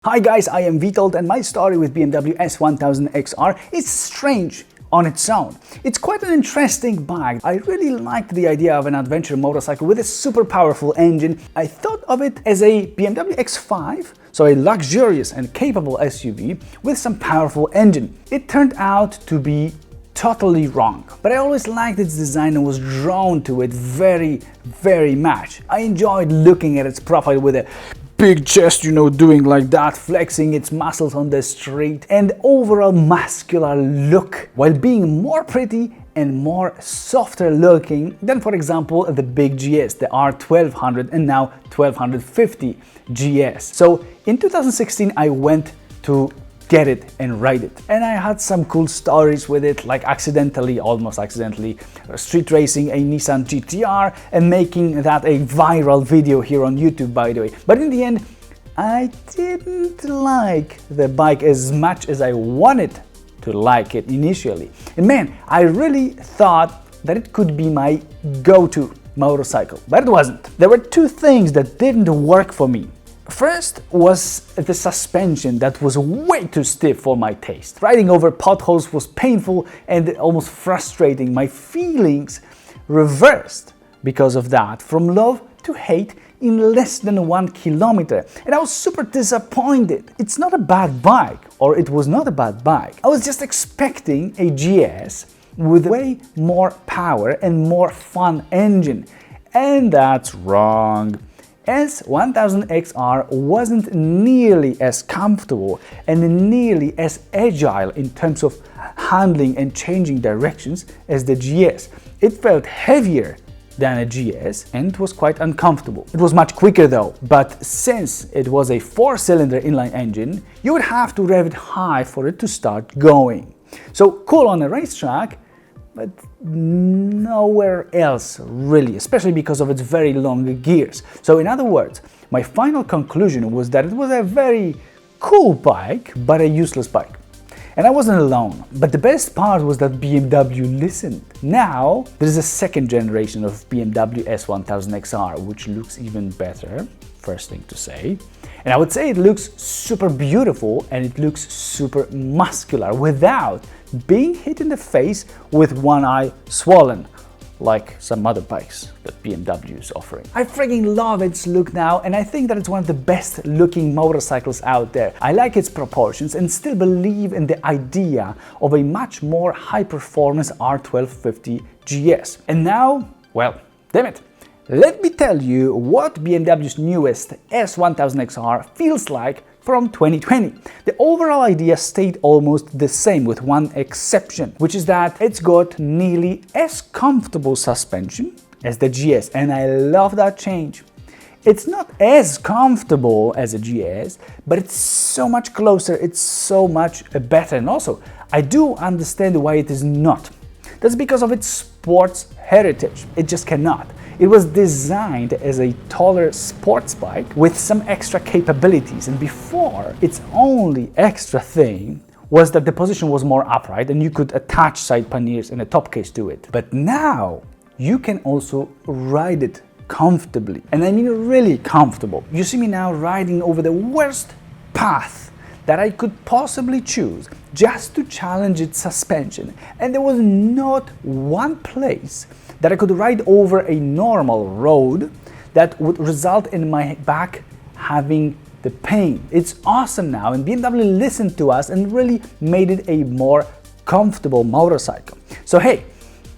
Hi guys, I am Vitold and my story with BMW S1000XR is strange on its own. It's quite an interesting bike. I really liked the idea of an adventure motorcycle with a super powerful engine. I thought of it as a BMW X5, so a luxurious and capable SUV with some powerful engine. It turned out to be totally wrong, but I always liked its design and was drawn to it very much. I enjoyed looking at its profile with a big chest, doing like that, flexing its muscles on the street, and overall muscular look, while being more pretty and more softer looking than, for example, the big GS, the R1200 and now 1250 GS. So in 2016 I went to get it and ride it, and I had some cool stories with it, like almost accidentally street racing a Nissan GTR and making that a viral video here on YouTube, by the way. But in the end I didn't like the bike as much as I wanted to like it initially, and man, I really thought that it could be my go-to motorcycle, but it wasn't. There were two things that didn't work for me. First was the suspension that was way too stiff for my taste. Riding over potholes was painful and almost frustrating. My feelings reversed because of that, from love to hate in less than 1 kilometer, and I was super disappointed. It's not a bad bike, or it was not a bad bike. I was just expecting a GS with way more power and more fun engine, and that's wrong. S1000XR wasn't nearly as comfortable and nearly as agile in terms of handling and changing directions as the GS. It felt heavier than a GS and it was quite uncomfortable. It was much quicker though, but since it was a 4-cylinder inline engine, you would have to rev it high for it to start going. So cool on a racetrack, but nowhere else really, especially because of its very long gears. So in other words, my final conclusion was that it was a very cool bike, but a useless bike. And I wasn't alone. But the best part was that BMW listened. Now there is a second generation of BMW S1000XR, which looks even better, first thing to say. And I would say it looks super beautiful and it looks super muscular without being hit in the face with one eye swollen, like some other bikes that BMW is offering. I freaking love its look now, and I think that it's one of the best looking motorcycles out there. I like its proportions and still believe in the idea of a much more high performance R1250 GS. And now, well, damn it, let me tell you what BMW's newest S1000XR feels like from 2020. The overall idea stayed almost the same with one exception, which is that it's got nearly as comfortable suspension as the GS, and I love that change. It's not as comfortable as a GS, but it's so much closer, it's so much better, and also I do understand why it is not. That's because of its sports heritage. It just cannot. It was designed as a taller sports bike with some extra capabilities, and before, its only extra thing was that the position was more upright and you could attach side panniers and a top case to it. But now you can also ride it comfortably, and I mean really comfortable. You see me now riding over the worst path that I could possibly choose just to challenge its suspension, and there was not one place that I could ride over a normal road that would result in my back having the pain. It's awesome now, and BMW listened to us and really made it a more comfortable motorcycle. So hey,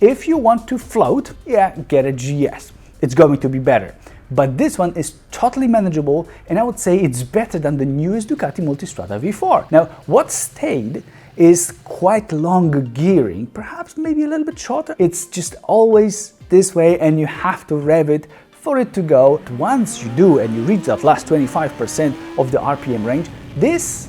if you want to float, yeah, get a GS. It's going to be better. But this one is totally manageable, and I would say it's better than the newest Ducati Multistrada V4. Now, what stayed is quite long gearing, perhaps maybe a little bit shorter. It's just always this way, and you have to rev it for it to go. Once you do and you reach that last 25% of the RPM range, this,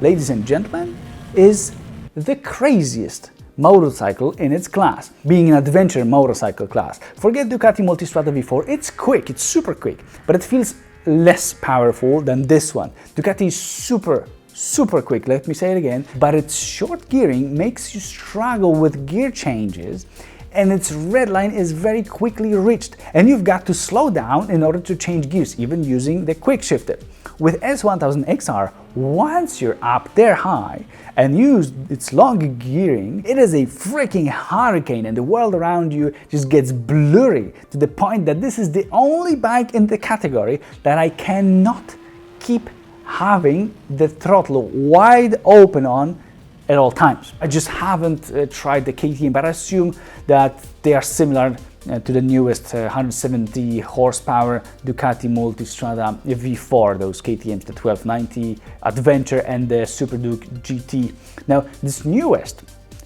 ladies and gentlemen, is the craziest motorcycle in its class, being an adventure motorcycle class. Forget Ducati Multistrada V4, it's quick, it's super quick, but it feels less powerful than this one. Ducati is super quick, let me say it again, but its short gearing makes you struggle with gear changes, and its red line is very quickly reached, and you've got to slow down in order to change gears, even using the quick shifter. with S1000XR, once you're up there high and use its long gearing, it is a freaking hurricane and the world around you just gets blurry to the point that this is the only bike in the category that I cannot keep having the throttle wide open on at all times. I just haven't tried the KTM, but I assume that they are similar to the newest 170 horsepower Ducati Multistrada V4, those KTMs, the 1290 Adventure and the Super Duke GT. Now, this newest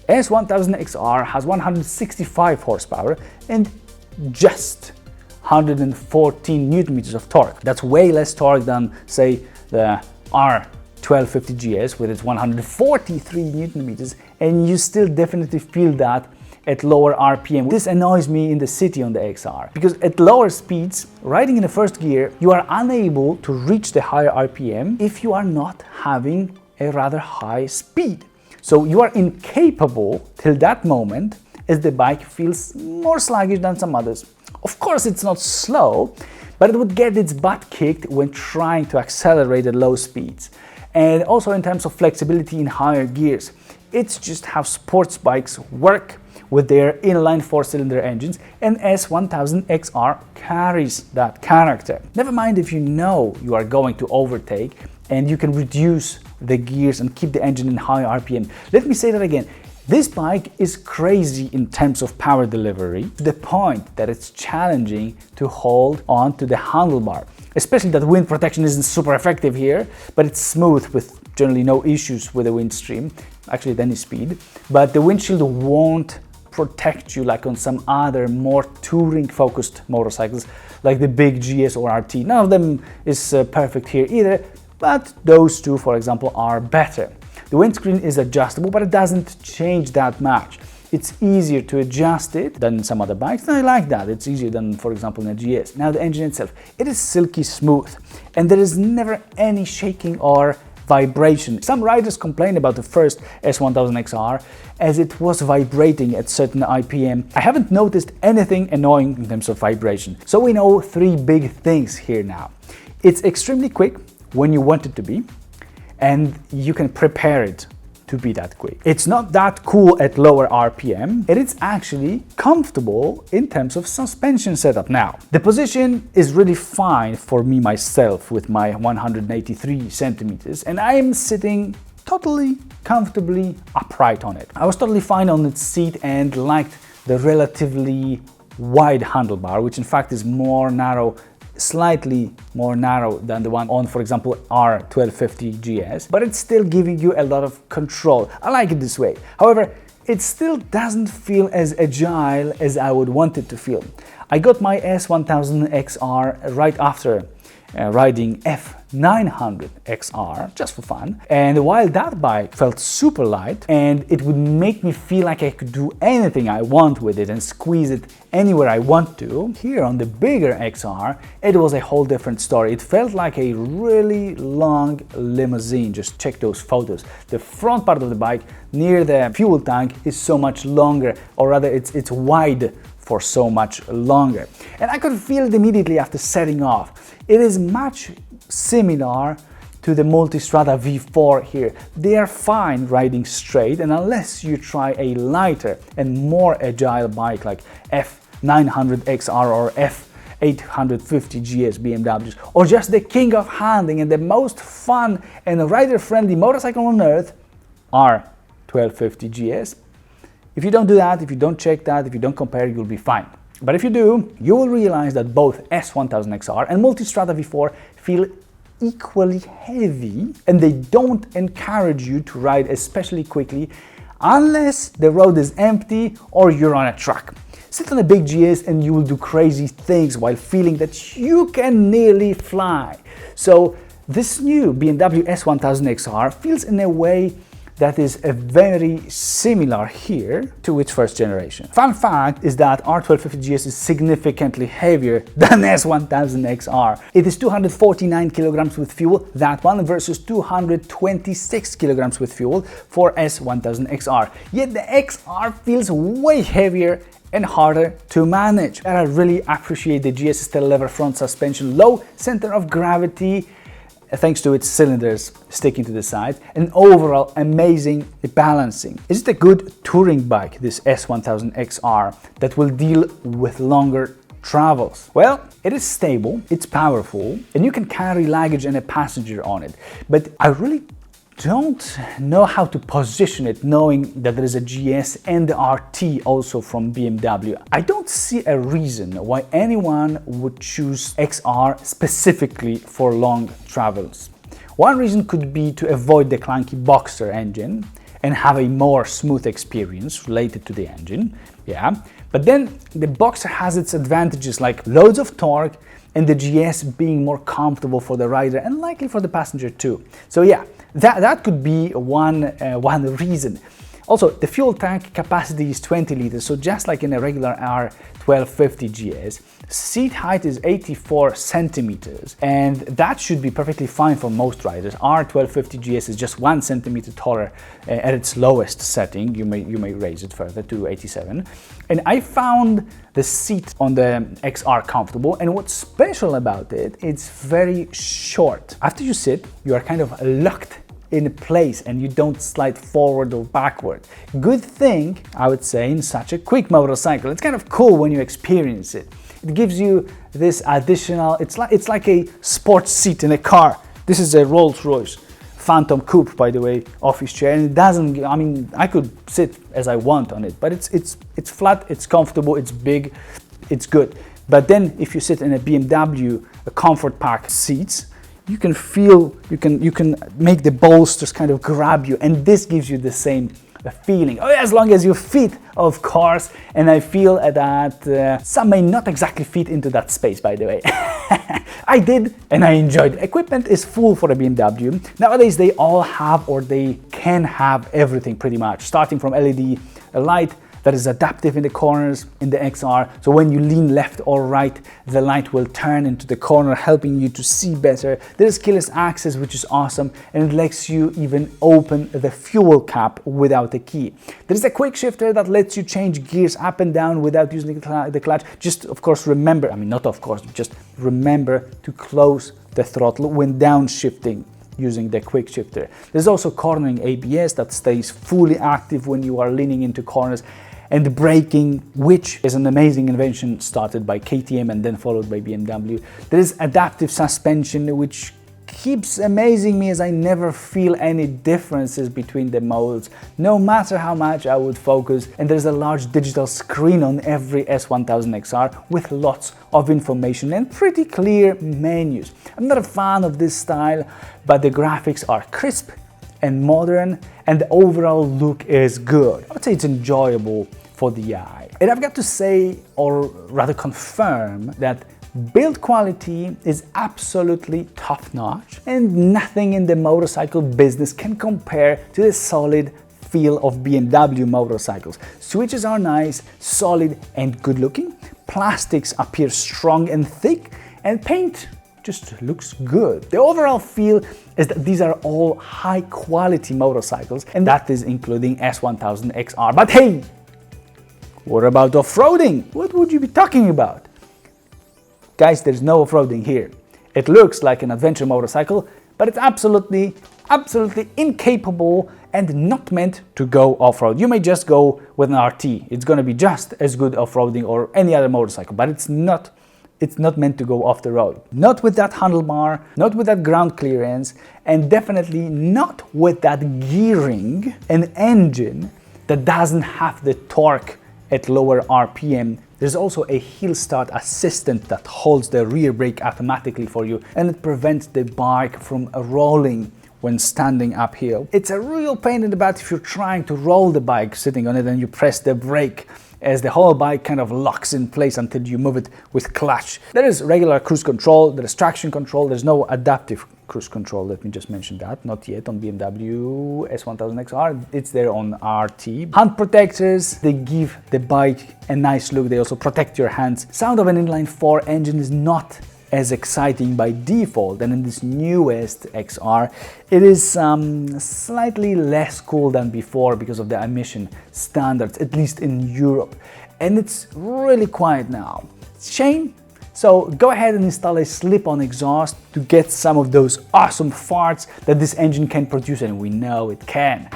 S1000XR has 165 horsepower and just 114 newton meters of torque. That's way less torque than, say, the R1250 GS with its 143 newton meters, and you still definitely feel that at lower RPM. This annoys me in the city on the XR, because at lower speeds, riding in the first gear, you are unable to reach the higher RPM if you are not having a rather high speed. So you are incapable till that moment, as the bike feels more sluggish than some others. Of course, it's not slow, but it would get its butt kicked when trying to accelerate at low speeds. And also in terms of flexibility in higher gears, it's just how sports bikes work with their inline 4-cylinder engines, and S1000XR carries that character. Never mind if you know you are going to overtake and you can reduce the gears and keep the engine in high RPM. Let me say that again. This bike is crazy in terms of power delivery, to the point that it's challenging to hold on to the handlebar. Especially that wind protection isn't super effective here, but it's smooth with generally no issues with the wind stream, actually at any speed. But the windshield won't protect you like on some other more touring focused motorcycles like the big GS or RT. None of them is perfect here either, but those two, for example, are better. The windscreen is adjustable, but it doesn't change that much. It's easier to adjust it than in some other bikes, and I like that. It's easier than, for example, in a GS. Now the engine itself, it is silky smooth, and there is never any shaking or vibration. Some riders complain about the first S1000XR as it was vibrating at certain IPM. I haven't noticed anything annoying in terms of vibration. So we know three big things here now. It's extremely quick when you want it to be, and you can prepare it to be that quick. It's not that cool at lower RPM, and it's actually comfortable in terms of suspension setup now. The position is really fine for me myself with my 183 centimeters, and I am sitting totally comfortably upright on it. I was totally fine on its seat and liked the relatively wide handlebar, which in fact is more narrow, slightly more narrow than the one on, for example, R1250 GS, but it's still giving you a lot of control. I like it this way. However, it still doesn't feel as agile as I would want it to feel. I got my S1000XR right after riding F900XR just for fun, and while that bike felt super light and it would make me feel like I could do anything I want with it and squeeze it anywhere I want to, here on the bigger XR it was a whole different story. It felt like a really long limousine. Just check those photos. The front part of the bike near the fuel tank is so much longer, or rather it's wide for so much longer, and I could feel it immediately after setting off. It is much similar to the Multistrada V4 here. They are fine riding straight, and unless you try a lighter and more agile bike like F900XR or F850 GS BMWs, or just the king of handling and the most fun and rider-friendly motorcycle on earth, R1250 GS, if you don't do that, if you don't check that, if you don't compare, you'll be fine. But if you do, you will realize that both S1000XR and Multistrada V4 feel equally heavy, and they don't encourage you to ride especially quickly unless the road is empty or you're on a truck. Sit on a big GS and you will do crazy things while feeling that you can nearly fly. So this new BMW S1000XR feels in a way that is very similar here to its first generation. Fun fact is that R1250 GS is significantly heavier than S1000XR. It is 249 kilograms with fuel, that one, versus 226 kilograms with fuel for S1000XR. Yet the XR feels way heavier and harder to manage. And I really appreciate the GS steel lever front suspension, low center of gravity, thanks to its cylinders sticking to the side, and overall amazing balancing. Is it a good touring bike, this S1000XR, that will deal with longer travels? Well, it is stable, it's powerful, and you can carry luggage and a passenger on it. But I really don't know how to position it, knowing that there is a GS and the RT also from BMW. I don't see a reason why anyone would choose XR specifically for long travels. One reason could be to avoid the clunky Boxer engine and have a more smooth experience related to the engine, yeah. But then the Boxer has its advantages like loads of torque and the GS being more comfortable for the rider and likely for the passenger too. So yeah, that could be one reason. Also, the fuel tank capacity is 20 liters, so just like in a regular R1250 GS, seat height is 84 centimeters, and that should be perfectly fine for most riders. R1250 GS is just 1 centimeter taller at its lowest setting. You may raise it further to 87. And I found the seat on the XR comfortable, and what's special about it, it's very short. After you sit, you are kind of locked in place and you don't slide forward or backward. Good thing, I would say, in such a quick motorcycle. It's kind of cool when you experience it. It gives you this additional, it's like a sports seat in a car. This is a Rolls-Royce Phantom Coupe, by the way, office chair, and it doesn't, I mean, I could sit as I want on it, but it's flat, it's comfortable, it's big, it's good. But then if you sit in a BMW, a Comfort Pack seats, you can feel, you can make the bolsters kind of grab you, and this gives you the same feeling. Oh, as long as you fit, of course, and I feel that some may not exactly fit into that space, by the way. I did, and I enjoyed it. Equipment is full for a BMW. Nowadays, they all have, or they can have, everything pretty much, starting from LED light that is adaptive in the corners in the XR. So when you lean left or right, the light will turn into the corner, helping you to see better. There is keyless access, which is awesome, and it lets you even open the fuel cap without a key. There is a quick shifter that lets you change gears up and down without using the clutch. Just, of course, remember, I mean, not of course, just remember to close the throttle when downshifting using the quick shifter. There's also cornering ABS that stays fully active when you are leaning into corners, and braking, which is an amazing invention started by KTM and then followed by BMW. There is adaptive suspension, which keeps amazing me as I never feel any differences between the modes, no matter how much I would focus. And there's a large digital screen on every S1000XR with lots of information and pretty clear menus. I'm not a fan of this style, but the graphics are crisp and modern, and the overall look is good. I would say it's enjoyable for the eye. And I've got to say, or rather confirm, that build quality is absolutely top-notch, and nothing in the motorcycle business can compare to the solid feel of BMW motorcycles. Switches are nice, solid and good-looking. Plastics appear strong and thick, and paint just looks good. The overall feel is that these are all high-quality motorcycles, and that is including S1000XR. But hey, what about off-roading? What would you be talking about? Guys, there's no off-roading here. It looks like an adventure motorcycle, but it's absolutely incapable and not meant to go off-road. You may just go with an RT. It's gonna be just as good off-roading or any other motorcycle, but it's not meant to go off the road. Not with that handlebar, not with that ground clearance, and definitely not with that gearing and engine that doesn't have the torque at lower RPM. There's also a hill start assistant that holds the rear brake automatically for you, and it prevents the bike from rolling when standing uphill. It's a real pain in the butt if you're trying to roll the bike sitting on it and you press the brake, as the whole bike kind of locks in place until you move it with clutch. There is regular cruise control, there is traction control, there's no adaptive cruise control, let me just mention that, not yet on BMW S1000XR, it's there on RT. Hand protectors, they give the bike a nice look, they also protect your hands. Sound of an inline-4 engine is not as exciting by default, and in this newest XR, it is slightly less cool than before because of the emission standards, at least in Europe. And it's really quiet now. Shame, So go ahead and install a slip-on exhaust to get some of those awesome farts that this engine can produce, and we know it can.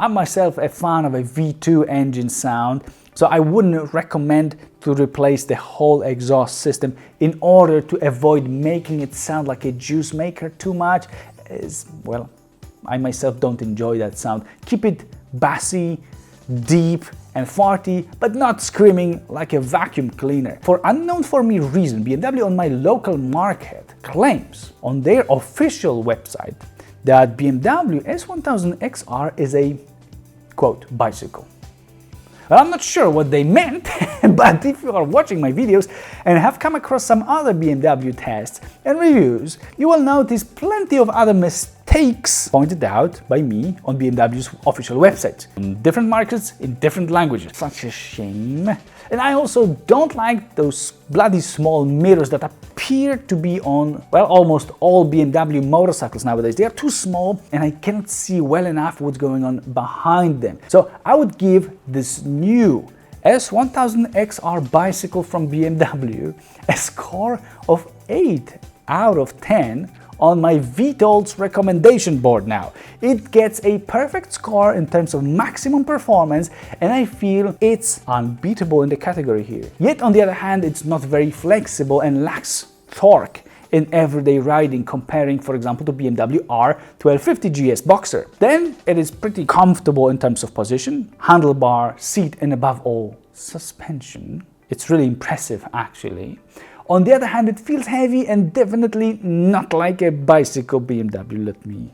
I'm myself a fan of a V2 engine sound, so I wouldn't recommend to replace the whole exhaust system in order to avoid making it sound like a juice maker too much, as well, I myself don't enjoy that sound. Keep it bassy, deep and farty, but not screaming like a vacuum cleaner. For unknown for me reason, BMW on my local market claims on their official website that BMW S1000XR is a, quote, bicycle. Well, I'm not sure what they meant, but if you are watching my videos and have come across some other BMW tests and reviews, you will notice plenty of other mistakes pointed out by me on BMW's official website, in different markets, in different languages. Such a shame. And I also don't like those bloody small mirrors that appear to be on, well, almost all BMW motorcycles nowadays. They are too small and I cannot see well enough what's going on behind them. So I would give this new S1000XR bicycle from BMW a score of 8 out of 10 on my VTOL's recommendation board now. It gets a perfect score in terms of maximum performance, and I feel it's unbeatable in the category here. Yet on the other hand, it's not very flexible and lacks torque in everyday riding, comparing for example to BMW R1250 Boxer. Then it is pretty comfortable in terms of position, handlebar, seat and above all suspension. It's really impressive actually. On the other hand, it feels heavy and definitely not like a bicycle BMW, let me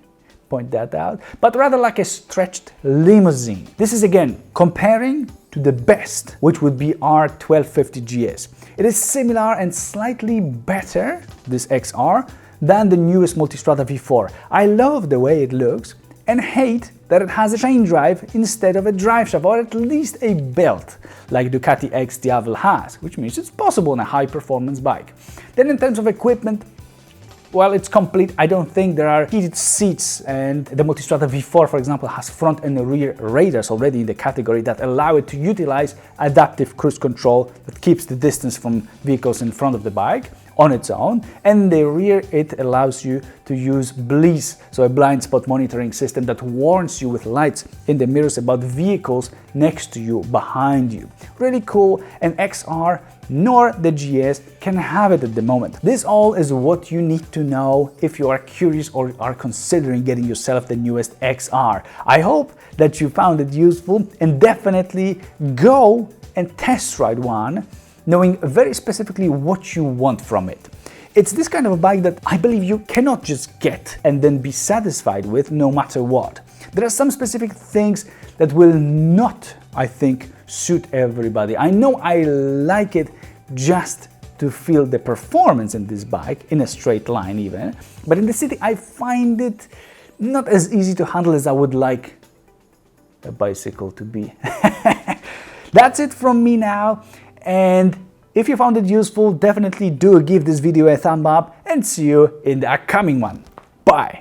point that out, but rather like a stretched limousine. This is again comparing to the best, which would be R1250 GS. It is similar and slightly better, this XR, than the newest Multistrada V4. I love the way it looks and hate that it has a chain drive instead of a driveshaft, or at least a belt like Ducati X Diavel has, which means it's possible on a high-performance bike. Then in terms of equipment, well, it's complete. I don't think there are heated seats, and the Multistrada V4, for example, has front and rear radars already in the category that allow it to utilize adaptive cruise control that keeps the distance from vehicles in front of the bike on its own, and in the rear it allows you to use BLIS, so a blind spot monitoring system that warns you with lights in the mirrors about vehicles next to you, behind you. Really cool, and XR nor the GS can have it at the moment. This all is what you need to know if you are curious or are considering getting yourself the newest XR. I hope that you found it useful, and definitely go and test ride one, knowing very specifically what you want from it. It's this kind of a bike that I believe you cannot just get and then be satisfied with no matter what. There are some specific things that will not, I think, suit everybody. I know I like it just to feel the performance in this bike, in a straight line even, but in the city I find it not as easy to handle as I would like a bicycle to be. That's it from me now. And if you found it useful, definitely do give this video a thumb up, and see you in the upcoming one. Bye!